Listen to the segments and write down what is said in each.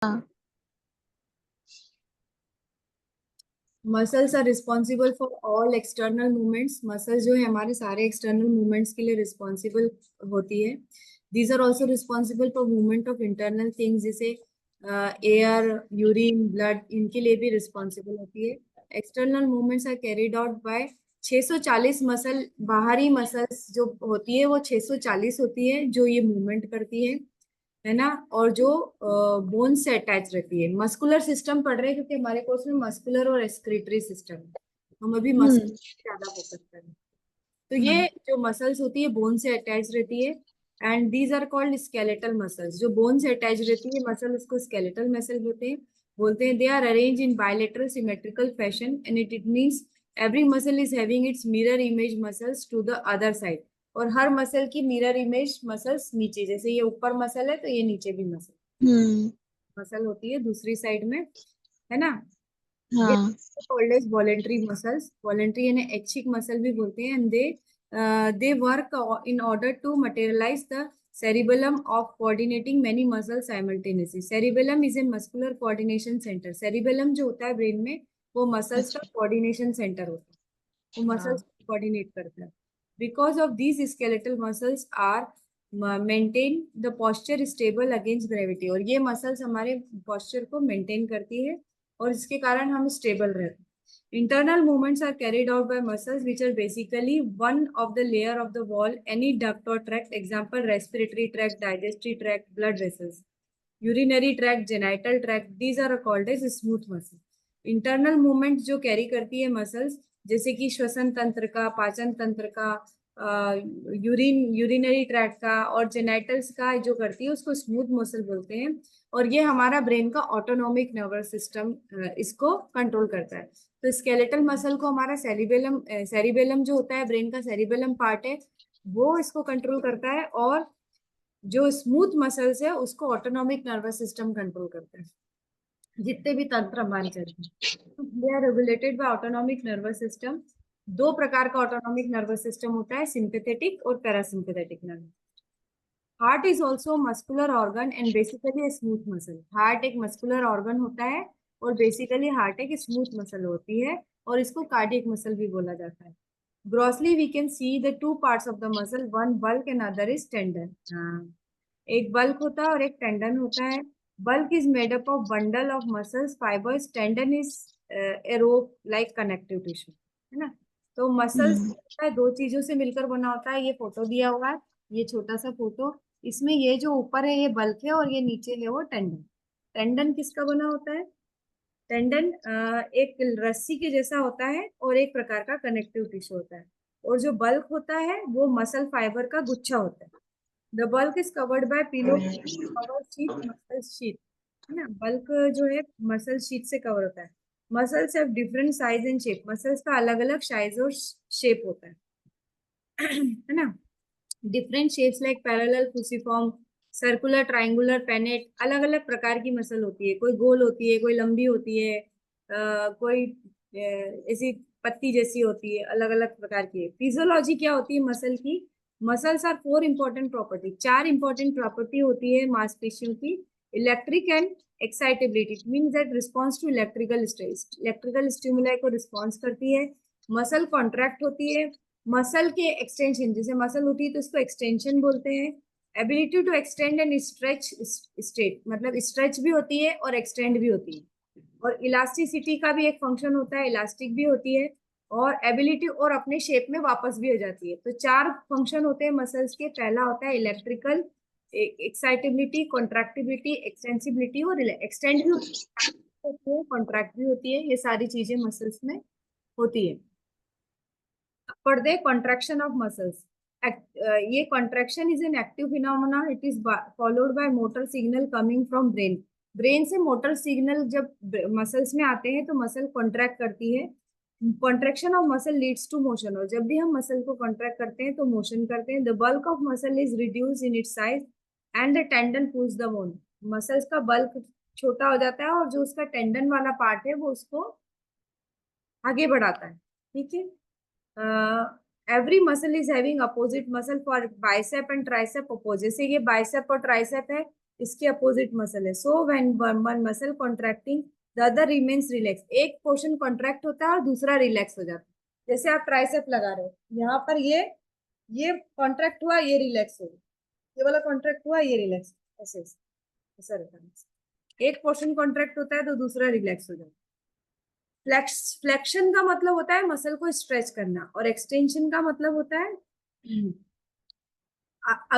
हाँ। Muscles are responsible for all external movements. Muscles जो है हमारे सारे एक्सटर्नल मूवमेंट्स के लिए रिस्पॉन्सिबल होती है। These are also responsible for movement of internal things, जैसे एयर, यूरिन, ब्लड, इनके लिए भी रिस्पॉन्सिबल होती है। External movements are carried out by 640 muscle. बाहरी मसल्स जो होती है वो 640 होती है जो ये मूवमेंट करती है ना। और जो बोन से अटैच रहती है। मस्कुलर सिस्टम पढ़ रहे हैं क्योंकि हमारे कोर्स में मस्कुलर और एक्सक्रीटरी सिस्टम, हम अभी हम्म। मसल ज्यादा फोकस कर रहे हैं। तो ये जो मसल्स होती है बोन से अटैच रहती है, and these are called skeletal muscles. जो बोन से अटैच रहती है मसल, उसको स्केलेटल मसल बोलते हैं। They are arrange in bilateral symmetrical fashion and it means every muscle is having its mirror image muscles to the other side. और हर muscle की मिरर इमेज मसल्स नीचे, जैसे ये ऊपर मसल है तो ये नीचे भी मसल हम्म। मसल होती है दूसरी साइड में, है ना। दे हाँ। Called as voluntary muscles. Voluntary यानी ऐच्छिक मसल भी बोलते हैं। And they work in order to materialize the cerebellum of coordinating many muscles simultaneously. cerebellum is a muscular coordination center. cerebellum जो होता है ब्रेन में वो मसल्स का अच्छा। कोऑर्डिनेशन सेंटर होता है, वो मसल्स हाँ। कोऑर्डिनेट करता है। Because of these skeletal muscles are maintain the posture stable against gravity. और ये मसल्स हमारे posture को मेंटेन करती है और इसके कारण हम स्टेबल रहते हैं। Internal movements are carried out by muscles which are basically one of the layer of the wall, any duct or tract. Example, respiratory tract, digestive tract, blood vessels, urinary tract, genital tract. These are called as smooth muscle. Internal movement जो carry करती है muscles, जैसे कि श्वसन तंत्र का, पाचन तंत्र का, यूरिनरी ट्रैक्ट का और जेनाइटल्स का जो करती है उसको स्मूथ मसल बोलते हैं। और ये हमारा ब्रेन का ऑटोनोमिक नर्वस सिस्टम इसको कंट्रोल करता है। तो स्केलेटल मसल को हमारा सेरिबेलम, सेरिबेलम जो होता है ब्रेन का सेरिबेलम पार्ट है, वो इसको कंट्रोल करता है। और जो स्मूथ मसल्स है उसको ऑटोनोमिक नर्वस सिस्टम कंट्रोल करता है। जितने भी तंत्र हमारे चलते हैं they are regulated by autonomic nervous system. दो प्रकार का ऑटोनोमिक नर्वस सिस्टम होता है, सिंपैथेटिक और parasympathetic nervous. Heart is also muscular organ and basically smooth muscle. Heart एक मस्कुलर ऑर्गन होता है और बेसिकली हार्ट एक स्मूथ मसल होती है और इसको कार्डियक मसल भी बोला जाता है। Grossly we can see the two parts of the muscle, one bulk and other is tendon. हाँ, एक बल्क होता है और एक टेंडन होता है। Bulk is made up of bundle of muscles fibres, tendon is a rope like connective tissue, है ना। तो मसल्स हम्म। दो चीजों से मिलकर बना होता है। ये फोटो दिया हुआ है, ये छोटा सा फोटो, इसमें ये जो ऊपर है ये बल्क है और ये नीचे है वो टेंडन। टेंडन किसका बना होता है? टेंडन एक रस्सी के जैसा होता है और एक प्रकार का कनेक्टिव टिश्यू होता है। और जो बल्क होता है वो मसल फाइबर का गुच्छा होता है। The bulk is covered by pillow cover sheet, muscle sheet, है ना। बल्क जो है मसल शीट से कवर होता है। Muscles have different size and shape. Muscles का अलग अलग साइज और शेप होता है है ना। Different shapes like parallel, cruciform, circular, triangular, pennate. अलग अलग प्रकार की मसल होती है, कोई गोल होती है, कोई लंबी होती है, कोई ऐसी पत्ती जैसी होती है। अलग अलग प्रकार की है। फिजियोलॉजी क्या होती है मसल की? Muscles are four important property. चार इंपॉर्टेंट प्रॉपर्टी होती है मांसपेशियों की। Electric and excitability, it means that response to electrical stress, electrical stimuli को रिस्पॉन्स करती है। मसल कॉन्ट्रैक्ट होती है। मसल के एक्सटेंशन, जैसे मसल होती है तो उसको एक्सटेंशन बोलते हैं। Ability to extend and stretch state, मतलब स्ट्रेच भी होती है और एक्सटेंड भी होती है। और इलास्टिसिटी का भी एक फंक्शन होता है, इलास्टिक भी होती है। और एबिलिटी, और अपने शेप में वापस भी हो जाती है। तो चार फंक्शन होते हैं मसल्स के। पहला होता है इलेक्ट्रिकल, एक्साइटेबिलिटी, कॉन्ट्रैक्टिबिलिटी, एक्सटेंसिबिलिटी और एक्सटेंड भी होती है, कॉन्ट्रैक्ट भी होती है। ये सारी चीजें मसल्स में होती है। for the contraction of muscles. ये contraction is an active phenomena. It is followed by motor signal coming from brain. Brain से मोटर सिग्नल जब मसल्स में आते हैं तो मसल कॉन्ट्रैक्ट करती है। Contraction of muscle leads to motion. और जब भी हम मसल को कॉन्ट्रैक्ट करते हैं तो मोशन करते हैं। The bulk of muscle is reduce in its size and the tendon pulls the bone. Muscles का बल्क छोटा हो जाता है और जो उसका टेंडन वाला पार्ट है वो उसको आगे बढ़ाता है, ठीक है। Every muscle is having opposite muscle for bicep and tricep oppose. जैसे ये बाइसेप और ट्राइसेप है इसके अपोजिट मसल है. So when one muscle contracting the other remains relax. एक पोर्शन कॉन्ट्रैक्ट होता है और दूसरा रिलैक्स हो जाता है. जैसे आप ट्राइसेप लगा रहे हो, यहाँ पर ये कॉन्ट्रैक्ट हुआ, ये रिलैक्स हो गया, ये वाला कॉन्ट्रैक्ट हुआ, ये रिलैक्स. ऐसे ऐसा रहता है. एक पोर्शन कॉन्ट्रैक्ट होता है तो दूसरा रिलैक्स हो जाता है. फ्लेक्शन का मतलब होता है मसल को स्ट्रेच करना, और एक्सटेंशन का मतलब होता है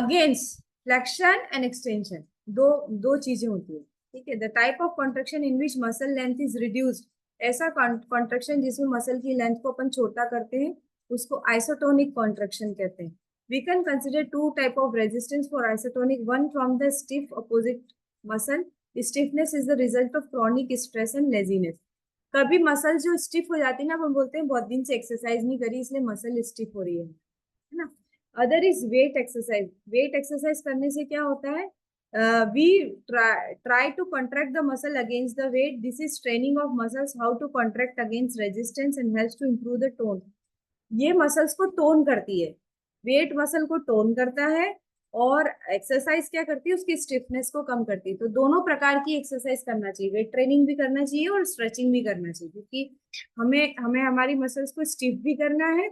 अगेंस्ट फ्लेक्शन एंड एक्सटेंशन. दो दो चीजें होती है. ठीक है. The type of contraction in which muscle length is reduced. ऐसा कॉन्ट्रेक्शन जिसमें मसल की लेंथ को अपन छोटा करते हैं उसको आइसोटोनिक कॉन्ट्रेक्शन कहते हैं. We can consider two type of resistance for isotonic. One from the stiff opposite muscle. Stiffness is the result of chronic stress and laziness. कभी मसल जो स्टिफ हो जाती है ना, हम बोलते हैं बहुत दिन से एक्सरसाइज नहीं करी इसलिए मसल स्टिफ हो रही है ना. Other is weight exercise. Weight exercise करने से क्या होता है, we try to contract the muscle against the weight. This is training of muscles how to contract against resistance and helps to improve the tone. ये muscles को tone करती है. Wait muscle को टोन करता है और एक्सरसाइज क्या करती है, उसकी स्टिफनेस को कम करती है. तो दोनों प्रकार की एक्सरसाइज करना चाहिए. वेट ट्रेनिंग भी करना चाहिए और स्ट्रेचिंग भी करना चाहिए, क्योंकि हमें हमें हमारी मसल्स को स्टिफ भी करना है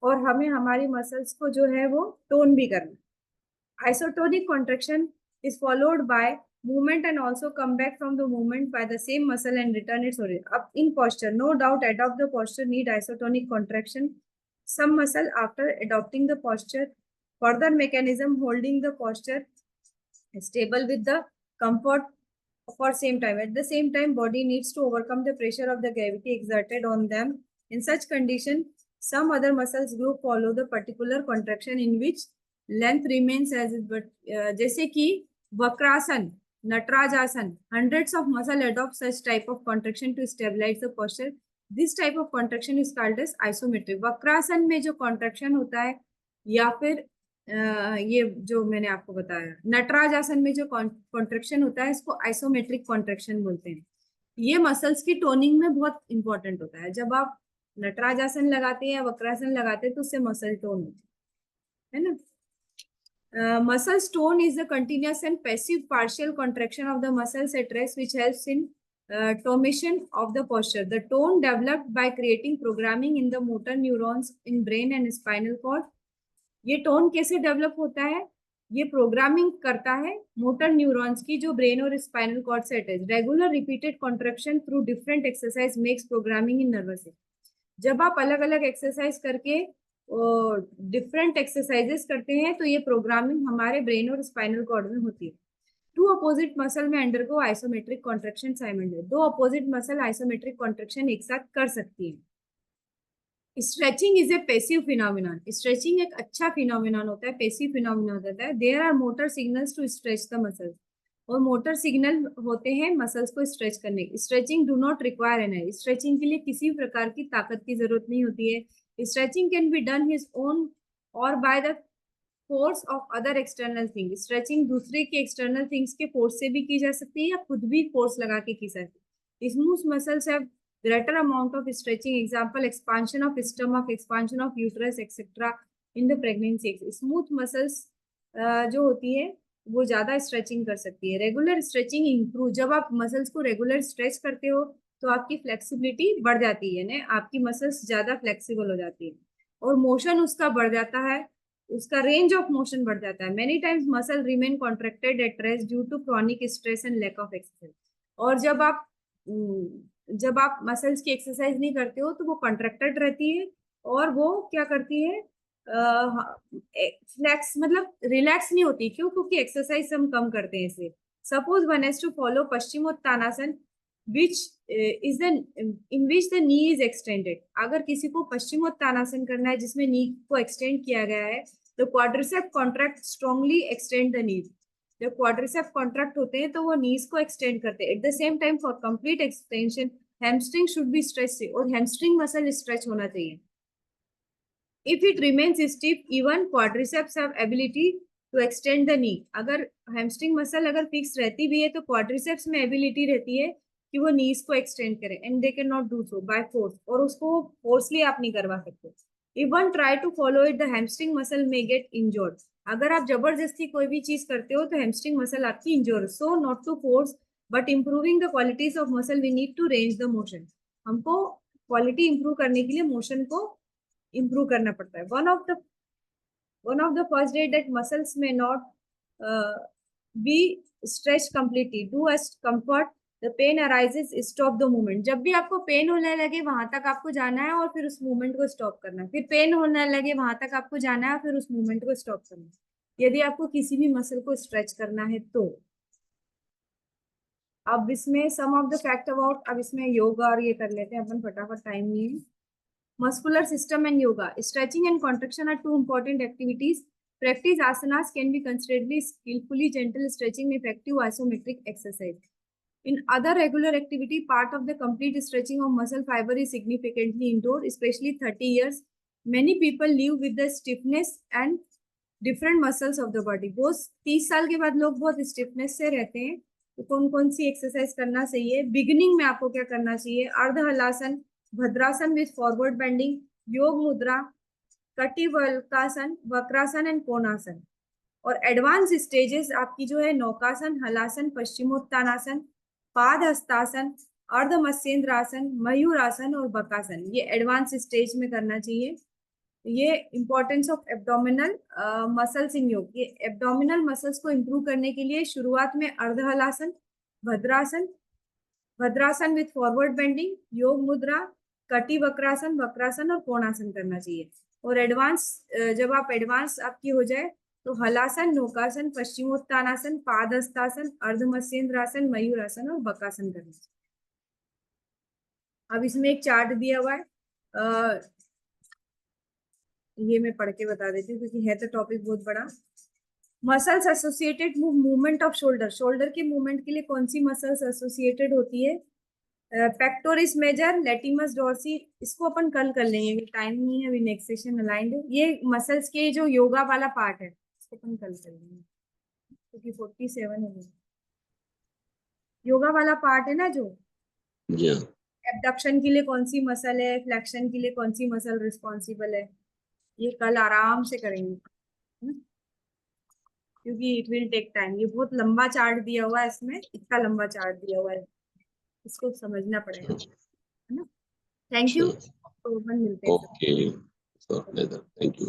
और हमें हमारी मसल्स को जो है वो टोन भी करना है. Isotonic contraction is followed by movement and also come back from the movement by the same muscle and return its origin. Up in posture, no doubt adopt the posture need isotonic contraction. Some muscle after adopting the posture, further mechanism holding the posture stable with the comfort for same time. At the same time, body needs to overcome the pressure of the gravity exerted on them. In such condition, some other muscles group follow the particular contraction in which length remains as it. But जैसे कि Vakrasana, Natarajasana, hundreds of muscle adopt such type of contraction to stabilize the posture. This type of contraction is called as isometric. Vakrasana में जो contraction होता है, या फिर ये जो मैंने आपको बताया नटराज आसन में जो कॉन्ट्रेक्शन होता है इसको आइसोमेट्रिक कॉन्ट्रेक्शन बोलते हैं. ये मसल्स की टोनिंग में बहुत इंपॉर्टेंट होता है. जब आप नटराज आसन लगाते हैं या वक्रासन लगाते हैं तो उससे मसल टोन होती है ना. Muscle tone is the continuous and passive partial contraction of the muscles at rest which helps in tonation of the posture. The tone developed by creating programming in the motor neurons in brain and spinal cord. ये tone कैसे develop होता है, ये programming करता है motor neurons की जो brain और स्पाइनल कॉर्ड से attach. Regular repeated contraction through different exercise makes programming in nervous system. जब आप अलग अलग एक्सरसाइज करके डिफरेंट एक्सरसाइजेस करते हैं तो ये प्रोग्रामिंग हमारे ब्रेन और स्पाइनल कॉर्ड में होती है. टू अपोजिट मसल में अंडरगो आइसोमेट्रिक कॉन्ट्रैक्शन साइमल्टेनियसली. दो अपोजिट मसल आइसोमेट्रिक कॉन्ट्रैक्शन एक साथ कर सकती है. Stretching is a passive phenomenon. Stretching एक अच्छा फिनोमिनन होता है, पैसिव फिनोमिनन होता है. There are motor signals to stretch the muscles. और मोटर सिग्नल होते हैं मसल्स को स्ट्रेच करने की. Stretching do not require energy. Stretching के लिए किसी प्रकार की ताकत की जरूरत नहीं होती है. Stretching can be done his own or by the force of other external thing. Stretching दूसरे के एक्सटर्नल थिंग्स के फोर्स से भी की जा सकती है या खुद भी फोर्स लगा के की जा सकती है. Smooth muscles have greater amount of stretching. Example, expansion of stomach, expansion of uterus, etc. in the pregnancy. Smooth muscles जो होती है वो ज्यादा स्ट्रेचिंग कर सकती है. Regular stretching improve. जब आप मसल्स को रेगुलर स्ट्रेच करते हो तो आपकी फ्लेक्सिबिलिटी बढ़ जाती है ना, आपकी मसल्स ज्यादा फ्लेक्सिबल हो जाती है और मोशन उसका बढ़ जाता है, उसका रेंज ऑफ मोशन बढ़ जाता है. Many times muscle remain contracted at rest due to chronic stress and lack of exercise. और जब आप मसल्स की एक्सरसाइज नहीं करते हो तो वो कॉन्ट्रैक्टेड रहती है और वो क्या करती है, फ्लेक्स मतलब रिलैक्स नहीं होती. क्यों? क्योंकि एक्सरसाइज हम कम करते हैं इसे. Suppose one has to follow Paschimottanasana which is the in which the knee is extended. अगर किसी को पश्चिमोत्तानासन करना है जिसमें नी को एक्सटेंड किया गया है तो quadricep contract strongly extend the नी. जब क्वाड्रिसेप कॉन्ट्रैक्ट होते हैं तो वो नीज को एक्सटेंड करते हैं. At the same time for complete extension hamstring should be stretch, और हैमस्ट्रिंग मसल स्ट्रेच होना चाहिए. If it remains stiff even quadriceps have ability to extend the knee. अगर हैमस्ट्रिंग मसल अगर फिक्स रहती भी है तो क्वाड्रिसेप्स में एबिलिटी रहती है कि वो नीज को एक्सटेंड करें, and they can not do so by force, और उसको फोर्सली आप नहीं करवा सकते. If one try to follow it, the hamstring muscle may get injured. अगर आप जबरदस्ती कोई भी चीज करते हो तो हैमस्ट्रिंग मसल आपकी injure, so not to force but improving the qualities of muscle we need to range the motion. हमको क्वालिटी इंप्रूव करने के लिए मोशन को इंप्रूव करना पड़ता है। One of the first day that muscles may not be stretched completely. Do as comfort. The pain arises. Stop the movement. जब भी आपको पेन होने लगे वहां तक आपको जाना है और फिर उस मूवमेंट को स्टॉप करना है। फिर पेन होने लगे वहां तक आपको जाना है और फिर उस मूवमेंट को स्टॉप करना है, यदि आपको किसी भी मसल को स्ट्रेच करना है तो। अब इसमें सम ऑफ द फैक्ट अबाउट, अब इसमें योगा और ये कर लेते हैं अपन, फटाफट, टाइम नहीं है। Muscular system and yoga. Stretching and contraction are two important activities. Practice asanas can be considerably skillfully. Gentle stretching effective isometric exercise. In other regular activity, part of the complete stretching of muscle fiber is significantly indoor, especially 30 years. Many people live with the stiffness and different muscles of the body. बहुत 30 साल के बाद लोग बहुत stiffness से रहते हैं, तो कौन कौन सी एक्सरसाइज करना चाहिए? बिगिनिंग में आपको क्या करना चाहिए? अर्ध हलासन, भद्रासन विथ फॉरवर्ड बेंडिंग, योग मुद्रा, कटिवल्कासन, वक्रासन एंड कोणासन। और एडवांस स्टेजेस आपकी जो है नौकासन, हलासन, पश्चिमोत्तानासन, पाद हस्तासन, अर्ध मत्स्येंद्रासन, मयूरासन और बकासन, ये एडवांस स्टेज में करना चाहिए। ये इंपॉर्टेंस ऑफ एब्डोमिनल मसल्स इन योग। ये एब्डोमिनल मसल्स को इंप्रूव करने के लिए शुरुआत में अर्ध हलासन, भद्रासन, भद्रासन विथ फॉरवर्ड बेंडिंग, योग मुद्रा, कटी वक्रासन, वक्रासन और कोणासन करना चाहिए। और एडवांस, जब आप एडवांस आपकी हो जाए तो हलासन, नौकासन, पश्चिमोत्तानासन, पादहस्तासन, अर्धमत्स्येंद्रासन, मयूरासन और बकासन करना चाहिए। अब इसमें एक चार्ट दिया हुआ है, ये मैं पढ़ के बता देती हूँ क्योंकि है तो टॉपिक बहुत बड़ा। Muscles associated movement off shoulder. Shoulder के मूवमेंट के लिए कौन सी मसल्स एसोसिएटेड होती है? पेक्टोरिस मेजर, लेटिमस डॉर्सी, इसको अपन कल कर लेंगे, टाइम नहीं है अभी, नेक्स्ट सेशन अलाइंड है। ये मसल्स के जो योगा वाला पार्ट है इसको अपन कल कर लेंगे क्योंकि 47 है। योगा वाला पार्ट है ना जो, एबडक्शन के लिए कौन सी मसल है, फ्लेक्शन के लिए कौन सी मसल रिस्पॉन्सिबल है, ये कल आराम से करेंगे, क्योंकि इट विल टेक टाइम। ये बहुत लंबा चार्ट दिया हुआ है, इसमें इतना लंबा चार्ट दिया हुआ है, इसको समझना पड़ेगा, है ना। थैंक यू, तो अपन मिलते हैं। Okay, thank you.